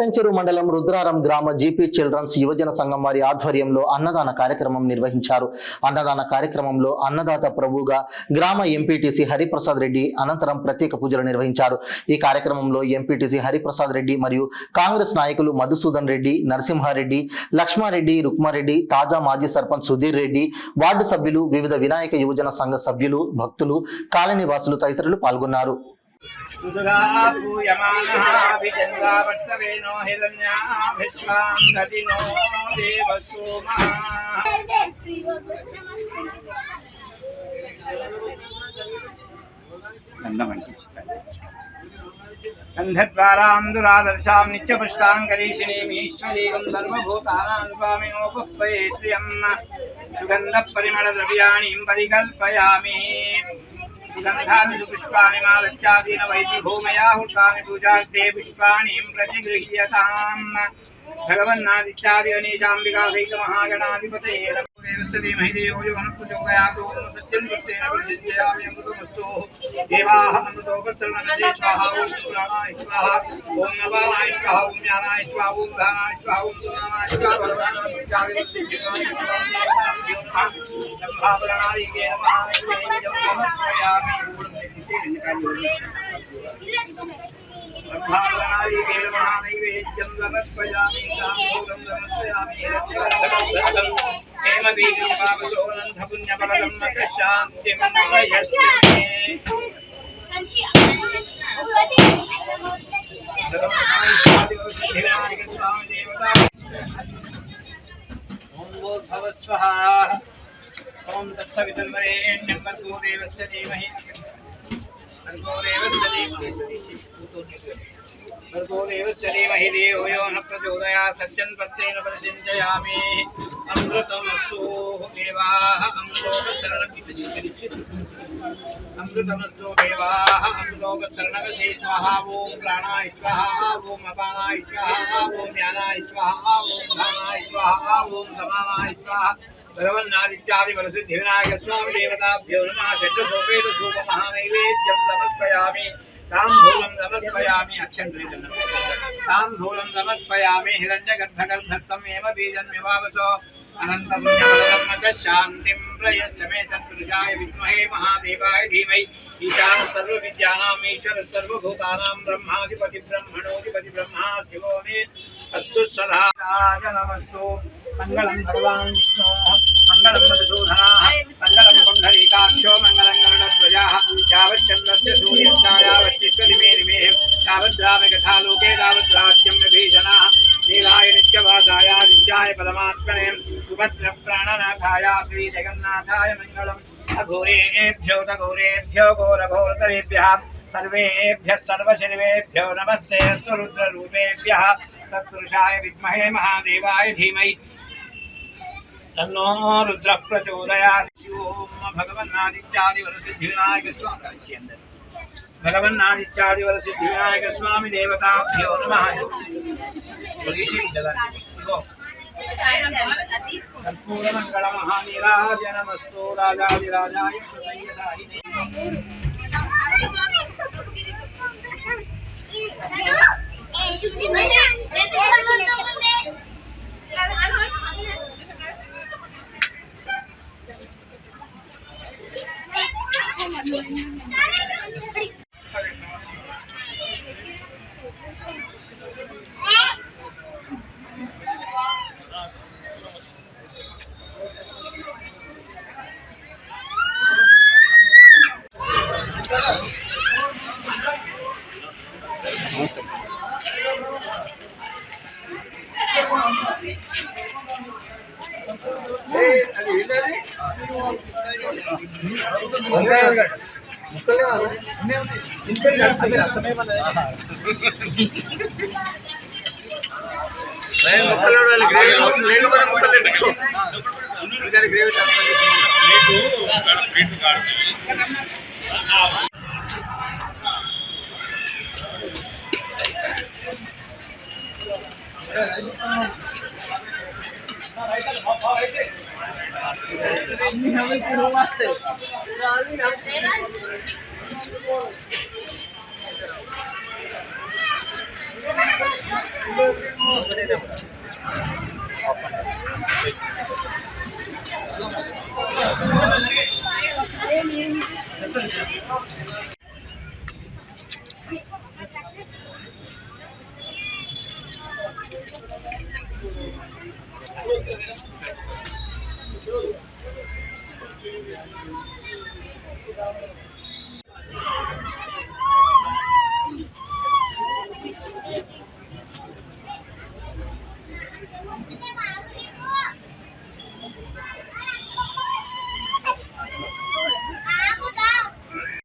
పటంచెరు మండలం రుద్రారం గ్రామ GP children's యువజన సంఘం వారి ఆధ్వర్యంలో అన్నదాన కార్యక్రమం నిర్వహించారు. అన్నదాన కార్యక్రమంలో అన్నదాత ప్రభువుగా గ్రామ ఎంపీటీసీ హరిప్రసాద్ రెడ్డి అనంతరం ప్రత్యేక పూజలు నిర్వహించారు. ఈ కార్యక్రమంలో ఎంపీటీసీ హరిప్రసాద్ రెడ్డి మరియు కాంగ్రెస్ నాయకులు మధుసూదన్ రెడ్డి, నరసింహారెడ్డి, లక్ష్మారెడ్డి, రుక్మారెడ్డి, తాజా మాజీ సర్పంచ్ సుధీర్ రెడ్డి, వార్డు సభ్యులు, వివిధ వినాయక యువజన సంఘ సభ్యులు, భక్తులు, కాలనీ వాసులు తదితరులు పాల్గొన్నారు. गन्धद्वारान्दुरादर्शां नित्यपुष्टाङ्करीषिणीमीश्वरीं सर्वभूतानां स्वामिनोपह्वये श्रियं सुगन्धपरिमलद्रव्याणीं परिकल्पयामि. सुगन्धानि पुष्पाणि मालत्यादीन वैति भूमयाहुतानि पूजार्थे पुष्पाणीं प्रतिगृह्यताम्. भगवन्नादित्यादिगणेशाम्बिका सहित महागणाधिपतये देवस्य धियो यो नः प्रचोदयात्. ॐ सत्यं सत्येन प्रतिष्ठयामि. अमृतमस्तु देवाः अमृतोपसर्वनदे स्वाहा. ॐ प्राणाय स्वाहा. ॐ नवानाय स्वाहा. ॐ ज्ञानाय स्वाहा. ॐ धानाय स्वाहा. ॐ गुणानाय स्वाहा. ब्रह्मावरणादिके नमः. नैवेद्यं समर्पयामि. ब्रह्मावरणादिके नमः. नैवेद्यं समर्पयामि. ताम्बूलं समर्पयामि. हेमबीजं पावसोनन्द पुण्यफलदं मकशान्तिं प्रयश्चिमे. ॐ तत्सवितुर्वरेण्यं भर्गो देवस्य धीमहि धियो यो नः प्रचोदयात्. सत्यं पत्रेण प्रसिञ्चयामि. अमृतमस्तु देवाः अमृतमस्तु देवाः अमृतोपसरणगसे स्वाहा. ॐ प्राणाय स्वाहा. ॐ अपानाय स्वाहा. ॐ ज्ञानाय स्वाहा. ॐ धानाय स्वाहा. ॐ समानाय स्वाहा. भगवन्नादित्यादिवरसिद्धिविनायक स्वामी देवताभ्यो नमः. षड्सोपेत सूपमहानैवेद्यं समर्पयामि. ताम्बूलं समर्पयामि. अक्षन्तरितं ताम्बूलं समर्पयामि. हिरण्यगर्भगर्भत्वं हेमबीजं विवावसो अनन्तपुण्यफलदं मकशान्तिं प्रयश्चमे. तत्पुरुषाय विद्महे महादेवाय धीमहि. ईशानः सर्वविद्यानाम् ईश्वरः सर्वभूतानां ब्रह्माधिपति ब्रह्मणोऽधिपति ब्रह्मा शिवो मे अस्तु सदा. नमस्तु. मंगलम भगवान विष्णु. मंगलम मधुसूदनः. मंगलम पुंडरीकाक्षो. मंगलम गरुडध्वजः. यावच्चन्द्रस्य सूर्यस्य यावच्चित्तदिमे निमे यावद्रामकथालोके तावद्राज्यं विभीषणः. नीलाय नित्यवासाय नित्याय परमात्मने सुभद्रप्राणनाथाय श्रीजगन्नाथाय मंगलम्. अघोरेभ्यो तघोरेभ्यो घोरघोरतरेभ्यः सर्वेभ्यः सर्वशर्वेभ्यो नमस्ते स्वरुद्ररूपेभ्यः. तत्पुरुषाय विद्महे महादेवाय धीमहि तन्नो रुद्रः प्रचोदयात्. ओम भगवन्नादित्यादिवरसिद्धिविनायक स्वामी भगवन्नादित्यादिवरसिद्धिविनायक स्वामी देवताभ्यो नमः. कर्पूरमङ्गलमहानीराजनमस्तु राजाधिराजाय प्रसय्यदायिने.